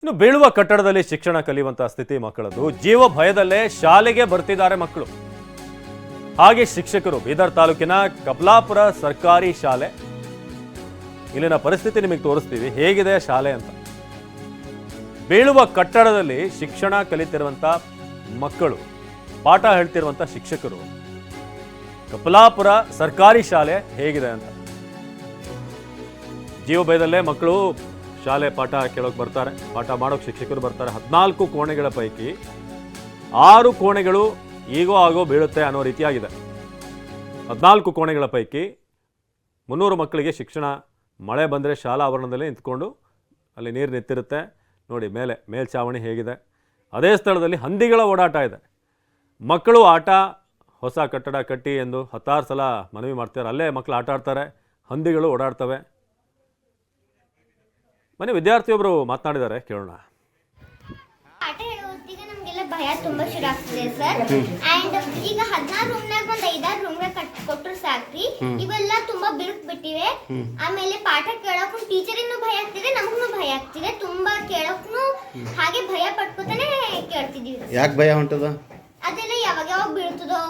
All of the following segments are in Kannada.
ಇನ್ನು ಬೀಳುವ ಕಟ್ಟಡದಲ್ಲಿ ಶಿಕ್ಷಣ ಕಲಿಯುವಂತಹ ಸ್ಥಿತಿ ಮಕ್ಕಳದು. ಜೀವ ಭಯದಲ್ಲೇ ಶಾಲೆಗೆ ಬರ್ತಿದ್ದಾರೆ ಮಕ್ಕಳು. ಹಾಗೆ ಶಿಕ್ಷಕರು. ಬೀದರ್ ತಾಲೂಕಿನ ಕಬಲಾಪುರ ಸರ್ಕಾರಿ ಶಾಲೆ, ಇಲ್ಲಿನ ಪರಿಸ್ಥಿತಿ ನಿಮಗೆ ತೋರಿಸ್ತೀವಿ ಹೇಗಿದೆ ಶಾಲೆ ಅಂತ. ಬೀಳುವ ಕಟ್ಟಡದಲ್ಲಿ ಶಿಕ್ಷಣ ಕಲಿತಿರುವಂತ ಮಕ್ಕಳು, ಪಾಠ ಹೇಳ್ತಿರುವಂತ ಶಿಕ್ಷಕರು. ಕಬಲಾಪುರ ಸರ್ಕಾರಿ ಶಾಲೆ ಹೇಗಿದೆ ಅಂತ. ಜೀವ ಭಯದಲ್ಲೇ ಮಕ್ಕಳು ಶಾಲೆ ಪಾಠ ಕೇಳೋಕೆ ಬರ್ತಾರೆ, ಪಾಠ ಮಾಡೋಕೆ ಶಿಕ್ಷಕರು ಬರ್ತಾರೆ. 14 ಕೋಣೆಗಳ ಪೈಕಿ 6 ಕೋಣೆಗಳು ಈಗೋ ಆಗೋ ಬೀಳುತ್ತೆ ಅನ್ನೋ ರೀತಿಯಾಗಿದೆ. 14 ಕೋಣೆಗಳ ಪೈಕಿ 300 ಮಕ್ಕಳಿಗೆ ಶಿಕ್ಷಣ, ಮಳೆ ಬಂದರೆ ಶಾಲಾ ಆವರಣದಲ್ಲಿ ನಿಂತ್ಕೊಂಡು ಅಲ್ಲಿ ನೀರು ನಿಂತಿರುತ್ತೆ ನೋಡಿ. ಮೇಲ್ಛಾವಣಿ ಹೇಗಿದೆ. ಅದೇ ಸ್ಥಳದಲ್ಲಿ ಹಂದಿಗಳ ಓಡಾಟ ಇದೆ. ಮಕ್ಕಳು ಆಟ, ಹೊಸ ಕಟ್ಟಡ ಕಟ್ಟಿ ಎಂದು 10 ಸಲ ಮನವಿ ಮಾಡ್ತಾರೆ. ಅಲ್ಲೇ ಮಕ್ಕಳು ಆಟ ಆಡ್ತಾರೆ, ಹಂದಿಗಳು ಓಡಾಡ್ತವೆ. ಮನೆ ವಿದ್ಯಾರ್ಥಿಯೊಬ್ಬರು ಮಾತನಾಡಿದ್ದಾರೆ, ಕೇಳೋಣ. ಪಾಠ ಹೇಳೋತ್ತಿಗೆ ನಮಗೆಲ್ಲ ಭಯ ತುಂಬಾ ಶುರು ಆಗ್ತಿದೆ ಸರ್. ಅಂಡ್ ಈಗ 16 ರೂಮ್ನಾಗ ಒಂದು 5-6 ರೂಮ್ನಾಗ ಕೊಟ್ಟರು ಸಾಕ್ರಿ. ಇವೆಲ್ಲ ತುಂಬಾ ಬಿರುಕು ಬಿಟ್ಟಿವೆ. ಆಮೇಲೆ ಪಾಠ ಕೇಳೋಕು ಟೀಚರಿಗೂ ಭಯ ಆಗ್ತಿದೆ, ನಮಗೂ ಭಯ ಆಗ್ತಿದೆ. ತುಂಬಾ ಕೇಳೋಕು ಹಾಗೆ ಭಯ ಪಟ್ಕೋತಾನೆ ಕೇಳ್ತಿದೀವಿ. ಯಾಕೆ ಭಯ ಹೊಂಟದ? ಅದೆಲ್ಲ ಯಾವಾಗ ಬೀಳ್ತದೋ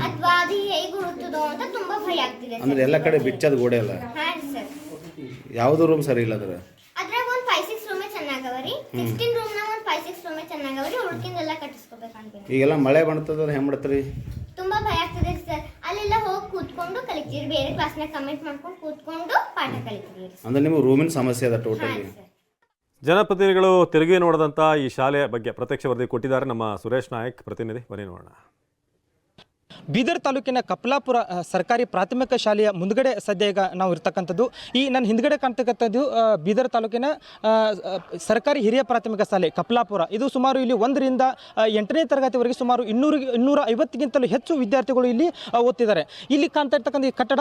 ಅಥವಾ ಅದು ಹೇಗೆ ಉರುತ್ತದೋ ಅಂತ ತುಂಬಾ ಭಯ ಆಗ್ತಿದೆ. ಅಂದ್ರೆ ಎಲ್ಲ ಕಡೆ ಬಿಚ್ಚದ ಗೋಡೆ ಅಲ್ಲ. ಹಾ ಸರ್. ಯಾವ್ದು ರೂಮ್ ಸರಿ ಇಲ್ಲ ಅದ್ರ? ಅದ್ರಾಗ ಒಂದು 5-6 ರೂಮೇ ಚೆನ್ನಾಗವರಿ. 16 ರೂಮ್ನಾಗ ಒಂದು 5-6 ರೂಮೇ ಚೆನ್ನಾಗವರಿ. ಉಳ್ಕಿಂದೆಲ್ಲ ಕಟ್ಟಿಸ್ಕೋಬೇಕಂತ. ಈಗೆಲ್ಲ ಮಳೆ ಬಂತಂದ್ರೆ ಹೆಂಗ್ ಮಾಡ್ತೀರಿ? ತುಂಬಾ ಭಯ ಆಗ್ತದೆ ಸರ್. ಅಲ್ಲೆಲ್ಲ ಹೋಗಿ ಕೂತ್ಕೊಂಡು ಕಲಿತೀವಿ. ಬೇರೆ ಕ್ಲಾಸ್ನಾಗ ಕಮೆಂಟ್ ಮಾಡ್ಕೊಂಡು ಕೂತ್ಕೊಂಡು ಪಾಠ ಕಲಿತೀವಿ. ಅಂದ್ರೆ ನಿಮ್ಗೆ ರೂಮಿನ ಸಮಸ್ಯೆ ಅದ ಟೋಟಲಿ. ಜನಪ್ರತಿನಿಧಿಗಳು ತಿರುಗಿ ನೋಡಿದಂಥ ಈ ಶಾಲೆಯ ಬಗ್ಗೆ ಪ್ರತ್ಯಕ್ಷ ವರದಿ ಕೊಟ್ಟಿದ್ದಾರೆ ನಮ್ಮ ಸುರೇಶ್ ನಾಯಕ್, ಪ್ರತಿನಿಧಿ. ಬನ್ನಿ ನೋಡೋಣ. ಬೀದರ್ ತಾಲೂಕಿನ ಕಬಲಾಪುರ ಸರ್ಕಾರಿ ಪ್ರಾಥಮಿಕ ಶಾಲೆಯ ಮುಂದ್ಗಡೆ ಸದ್ಯ ಈಗ ನಾವು ಇರ್ತಕ್ಕಂಥದ್ದು. ಈ ನನ್ನ ಹಿಂದ್ಗಡೆ ಕಾಣ್ತಕ್ಕಂಥದ್ದು ಬೀದರ್ ತಾಲೂಕಿನ ಸರ್ಕಾರಿ ಹಿರಿಯ ಪ್ರಾಥಮಿಕ ಶಾಲೆ ಕಬಲಾಪುರ. ಇದು ಸುಮಾರು ಇಲ್ಲಿ 1ರಿಂದ 8ನೇ ತರಗತಿವರೆಗೆ ಸುಮಾರು 250ಗಿಂತಲೂ ಹೆಚ್ಚು ವಿದ್ಯಾರ್ಥಿಗಳು ಇಲ್ಲಿ ಓದ್ತಿದ್ದಾರೆ. ಇಲ್ಲಿ ಕಾಣ್ತಾ ಇರ್ತಕ್ಕಂಥ ಈ ಕಟ್ಟಡ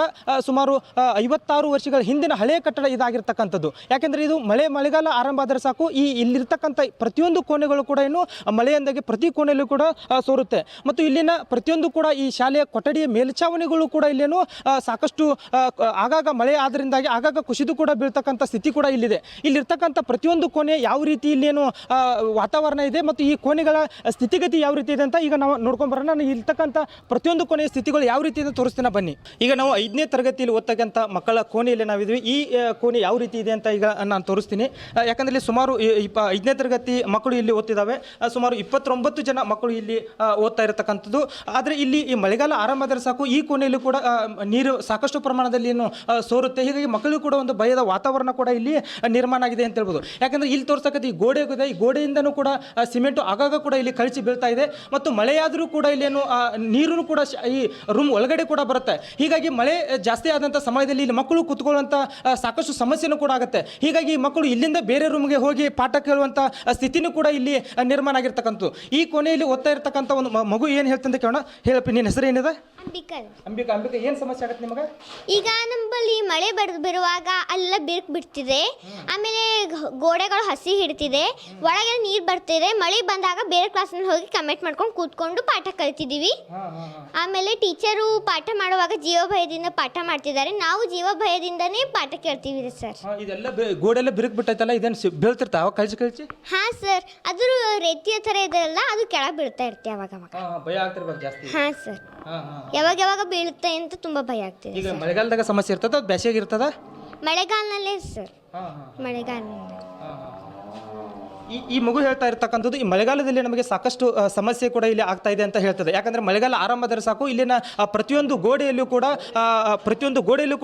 ಸುಮಾರು 56 ವರ್ಷಗಳ ಹಿಂದಿನ ಹಳೆಯ ಕಟ್ಟಡ ಇದಾಗಿರ್ತಕ್ಕಂಥದ್ದು. ಯಾಕೆಂದರೆ ಇದು ಮಳೆಗಾಲ ಆರಂಭ ಆದರೆ ಸಾಕು, ಈ ಇಲ್ಲಿರ್ತಕ್ಕಂಥ ಪ್ರತಿಯೊಂದು ಕೋಣೆಗಳು ಕೂಡ ಏನು ಮಳೆಯಿಂದಾಗಿ ಪ್ರತಿ ಕೋಣೆಯಲ್ಲೂ ಕೂಡ ಸೋರುತ್ತೆ. ಮತ್ತು ಇಲ್ಲಿನ ಪ್ರತಿಯೊಂದು ಕೂಡ ಈ ಶಾಲೆಯ ಕೊಠಡಿಯ ಮೇಲ್ಛಾವಣಿಗಳು ಕೂಡ ಇಲ್ಲೇನು ಸಾಕಷ್ಟು ಆಗಾಗ ಮಳೆ ಆದ್ರಿಂದಾಗಿ ಆಗಾಗ ಕುಸಿದು ಕೂಡ ಬೀಳ್ತಕ್ಕಂಥ ಸ್ಥಿತಿ ಕೂಡ ಇಲ್ಲಿದೆ. ಇಲ್ಲಿರ್ತಕ್ಕಂಥ ಪ್ರತಿಯೊಂದು ಕೋಣೆ ಯಾವ ರೀತಿ ಇಲ್ಲೇನು ವಾತಾವರಣ ಇದೆ ಮತ್ತು ಈ ಕೋಣೆಗಳ ಸ್ಥಿತಿಗತಿ ಯಾವ ರೀತಿ ಇದೆ ಅಂತ ಈಗ ನಾವು ನೋಡ್ಕೊಂಡು ಬರೋಣ. ನಾನು ಇರ್ತಕ್ಕಂಥ ಪ್ರತಿಯೊಂದು ಕೋಣೆಯ ಸ್ಥಿತಿಗಳು ಯಾವ ರೀತಿ ಇದೆ ತೋರಿಸ್ತೀನಿ ಬನ್ನಿ. ಈಗ ನಾವು 5ನೇ ತರಗತಿಯಲ್ಲಿ ಓದ್ತಕ್ಕಂಥ ಮಕ್ಕಳ ಕೋಣೆಯಲ್ಲಿ ನಾವಿದ್ವಿ. ಈ ಕೋಣೆ ಯಾವ ರೀತಿ ಇದೆ ಅಂತ ಈಗ ನಾನು ತೋರಿಸ್ತೀನಿ. ಯಾಕಂದರೆ ಇಲ್ಲಿ ಸುಮಾರು 5ನೇ ತರಗತಿ ಮಕ್ಕಳು ಇಲ್ಲಿ ಓದ್ತಿದ್ದಾವೆ. ಸುಮಾರು 29 ಜನ ಮಕ್ಕಳು ಇಲ್ಲಿ ಓದ್ತಾ ಇರತಕ್ಕಂಥದ್ದು. ಆದರೆ ಇಲ್ಲಿ ಈ ಮಳೆಗಾಲ ಆರಂಭ ಆದರೆ ಸಾಕು ಈ ಕೋಣೆಯಲ್ಲಿ ಕೂಡ ನೀರು ಸಾಕಷ್ಟು ಪ್ರಮಾಣದಲ್ಲಿ ಏನು ಸೋರುತ್ತೆ. ಹೀಗಾಗಿ ಮಕ್ಕಳಿಗೂ ಕೂಡ ಒಂದು ಭಯದ ವಾತಾವರಣ ಕೂಡ ಇಲ್ಲಿ ನಿರ್ಮಾಣ ಆಗಿದೆ ಅಂತ ಹೇಳ್ಬೋದು. ಯಾಕಂದರೆ ಇಲ್ಲಿ ತೋರಿಸ್ತಕ್ಕಂಥ ಈ ಗೋಡೆ ಇದೆ, ಈ ಗೋಡೆಯಿಂದನೂ ಕೂಡ ಸಿಮೆಂಟು ಆಗಾಗ ಕೂಡ ಇಲ್ಲಿ ಕಳಚಿ ಬೀಳ್ತಾ ಇದೆ. ಮತ್ತು ಮಳೆಯಾದರೂ ಕೂಡ ಇಲ್ಲೇನು ನೀರು ಕೂಡ ಈ ರೂಮ್ ಒಳಗಡೆ ಕೂಡ ಬರುತ್ತೆ. ಹೀಗಾಗಿ ಮಳೆ ಜಾಸ್ತಿ ಆದಂಥ ಸಮಯದಲ್ಲಿ ಇಲ್ಲಿ ಮಕ್ಕಳು ಕೂತ್ಕೊಳ್ಳುವಂಥ ಸಾಕಷ್ಟು ಸಮಸ್ಯೆನೂ ಕೂಡ ಆಗುತ್ತೆ. ಹೀಗಾಗಿ ಮಕ್ಕಳು ಇಲ್ಲಿಂದ ಬೇರೆ ರೂಮ್ಗೆ ಹೋಗಿ ಪಾಠ ಕೇಳುವಂಥ ಸ್ಥಿತಿನೂ ಕೂಡ ಇಲ್ಲಿ ನಿರ್ಮಾಣ ಆಗಿರ್ತಕ್ಕಂಥದ್ದು. ಈ ಕೊನೆಯಲ್ಲಿ ಓದ್ತಾ ಇರ್ತಕ್ಕಂಥ ಒಂದು ಮಗು ಏನು ಹೇಳ್ತಂತ ಕೇಳೋಣ. ಹೇಳಪ್ಪ, ನಿನ್ನ ಹೆಸರು ಏನಿದೆ? ಅಂಬಿಕಾ. ಏನು ಸಮಸ್ಯೆ ಆಗುತ್ತೆ ನಿಮಗೆ? ಈಗ ನಮ್ಮಲ್ಲಿ ಮಳೆ ಬರುವಾಗ ಅಲ್ಲೆಲ್ಲ ಬಿರುಕು ಬಿಡ್ತಿದೆ. ಆಮೇಲೆ ಗೋಡೆಗಳು ಹಸಿ ಹಿಡ್ತಿದೆ, ಒಳಗೆ ನೀರು ಬರ್ತಿದೆ. ಮಳೆ ಬಂದಾಗ ಬೇರೆ ಕ್ಲಾಸ್ನಲ್ಲಿ ಹೋಗಿ ಕಮೆಂಟ್ ಮಾಡ್ಕೊಂಡು ಕೂತ್ಕೊಂಡು ಪಾಠ ಕಲಿತಿದ್ದೀವಿ. ಆಮೇಲೆ ಟೀಚರು ಪಾಠ ಮಾಡುವಾಗ ಜೀವ ಭಯದಿಂದ ಪಾಠ ಮಾಡ್ತಿದ್ದಾರೆ. ನಾವು ಜೀವ ಭಯದಿಂದನೇ ಪಾಠ ಕೇಳ್ತೀವಿ ಸರ್. ಇದೆಲ್ಲ ಗೋಡೆಲ್ಲ ಬಿರುಕು ಬಿಟ್ಟೈತಲ್ಲ, ಇದನ್ನು ಬೀಳ್ತಿರ್ತಾವ ಕಳ್ಸಿ? ಹಾಂ ಸರ್, ಅದು ರೇತಿಯ ಥರ ಇದೆಲ್ಲ, ಅದು ಕೆಳಗೆ ಬೀಳ್ತಾ ಇರ್ತೀವಿ ಅವಾಗ. ಭಯ ಆಗ್ತಿರ್ಬೇಕು ಜಾಸ್ತಿ. ಹಾಂ ಸರ್, ಯಾವಾಗ ಬೀಳುತ್ತೆ ಅಂತ ತುಂಬಾ ಭಯ ಆಗ್ತಿದೆ. ಈಗ ಮಳೆಗಾಲದಾಗ ಸಮಸ್ಯೆ ಇರ್ತದ, ಬೇಸಿಗೆ ಇರ್ತದ? ಮಳೆಗಾಲನಲ್ಲೇ ಸರ್, ಮಳೆಗಾಲದಲ್ಲಿ. ಈ ಮಗು ಹೇಳ್ತಾ ಇರ್ತಕ್ಕಂಥದ್ದು ಈ ಮಳೆಗಾಲದಲ್ಲಿ ನಮಗೆ ಸಾಕಷ್ಟು ಸಮಸ್ಯೆ ಕೂಡ ಇಲ್ಲಿ ಆಗ್ತಾ ಇದೆ ಅಂತ ಹೇಳ್ತದೆ. ಯಾಕಂದರೆ ಮಳೆಗಾಲ ಆರಂಭ ಆದರೆ ಸಾಕು ಇಲ್ಲಿನ ಪ್ರತಿಯೊಂದು ಗೋಡೆಯಲ್ಲೂ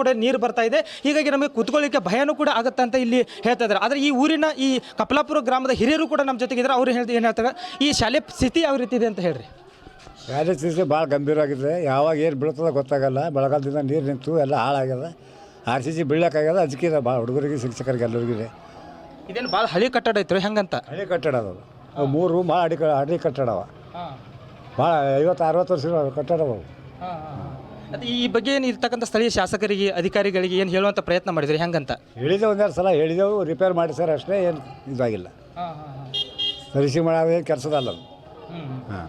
ಕೂಡ ನೀರು ಬರ್ತಾ ಇದೆ. ಹೀಗಾಗಿ ನಮಗೆ ಕೂತ್ಕೊಳ್ಳಿಕ್ಕೆ ಭಯನೂ ಕೂಡ ಆಗುತ್ತೆ ಅಂತ ಇಲ್ಲಿ ಹೇಳ್ತಾ ಇದ್ದಾರೆ. ಆದರೆ ಈ ಊರಿನ ಈ ಕಬಲಾಪುರ ಗ್ರಾಮದ ಹಿರಿಯರು ಕೂಡ ನಮ್ಮ ಜೊತೆಗಿದ್ದಾರೆ. ಅವರು ಏನು ಹೇಳ್ತಾರೆ, ಈ ಶಾಲೆ ಸ್ಥಿತಿ ಯಾವ ರೀತಿ ಇದೆ ಅಂತ ಹೇಳ್ರಿ. ಶಾಲೆ ಸ್ಥಿತಿ ಭಾಳ ಗಂಭೀರ ಆಗಿದೆ. ಯಾವಾಗ ಏನು ಬೀಳ್ತದೆ ಗೊತ್ತಾಗಲ್ಲ. ಮಳೆಗಾಲದಿಂದ ನೀರು ನಿಂತು ಎಲ್ಲ ಹಾಳಾಗ್ಯದ. RCC ಬೀಳಕ್ಕಾಗ್ಯದ. ಅದಕ್ಕೆ ಭಾಳ ಹುಡುಗರಿಗೆ ಶಿಕ್ಷಕರಿಗೆ ಎಲ್ಲರಿಗಿದೆ. ಇದೇನು ಭಾಳ ಹಳಿ ಕಟ್ಟಡ ಐತ್ರಿ, ಹೆಂಗಂತ? ಹಳಿ ಕಟ್ಟಡ ಅದು 3 ರೂಮ್ ಅಡಿ ಕಟ್ಟಡವ. ಭಾಳ 50-60 ವರ್ಷದ ಕಟ್ಟಡವು. ಅದು ಈ ಬಗ್ಗೆ ಏನು ಇರ್ತಕ್ಕಂಥ ಸ್ಥಳೀಯ ಶಾಸಕರಿಗೆ ಅಧಿಕಾರಿಗಳಿಗೆ ಏನು ಹೇಳುವಂಥ ಪ್ರಯತ್ನ ಮಾಡಿದ್ರಿ, ಹೆಂಗಂತ? ಹೇಳಿದೆವು, 1-2 ಸಲ ಹೇಳಿದೆವು. ರಿಪೇರ್ ಮಾಡಿ ಸರ್ ಅಷ್ಟೇ, ಏನು ಇದಾಗಿಲ್ಲ. ಸರಿಸಿ ಮಾಡೋದೇನು ಕೆಲಸದಲ್ಲ ಅದು. ಹಾಂ,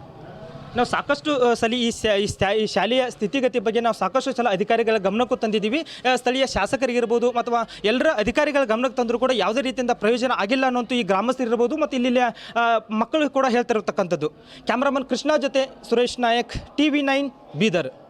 ನಾವು ಸಾಕಷ್ಟು ಸಲ ಈ ಶಾಲೆಯ ಸ್ಥಿತಿಗತಿ ಬಗ್ಗೆ ನಾವು ಸಾಕಷ್ಟು ಸಲ ಅಧಿಕಾರಿಗಳ ಗಮನಕ್ಕೂ ತಂದಿದ್ದೀವಿ. ಸ್ಥಳೀಯ ಶಾಸಕರಿಗಿರ್ಬೋದು ಅಥವಾ ಎಲ್ಲರ ಅಧಿಕಾರಿಗಳ ಗಮನಕ್ಕೆ ತಂದರೂ ಕೂಡ ಯಾವುದೇ ರೀತಿಯಿಂದ ಪ್ರಯೋಜನ ಆಗಿಲ್ಲ ಅನ್ನೋಂತೂ ಈ ಗ್ರಾಮಸ್ಥರಿರ್ಬೋದು ಮತ್ತು ಇಲ್ಲಿಯ ಮಕ್ಕಳು ಕೂಡ ಹೇಳ್ತಿರತಕ್ಕಂಥದ್ದು. ಕ್ಯಾಮ್ರಾಮನ್ ಕೃಷ್ಣ ಜೊತೆ ಸುರೇಶ್ ನಾಯಕ್, TV9 ಬೀದರ್.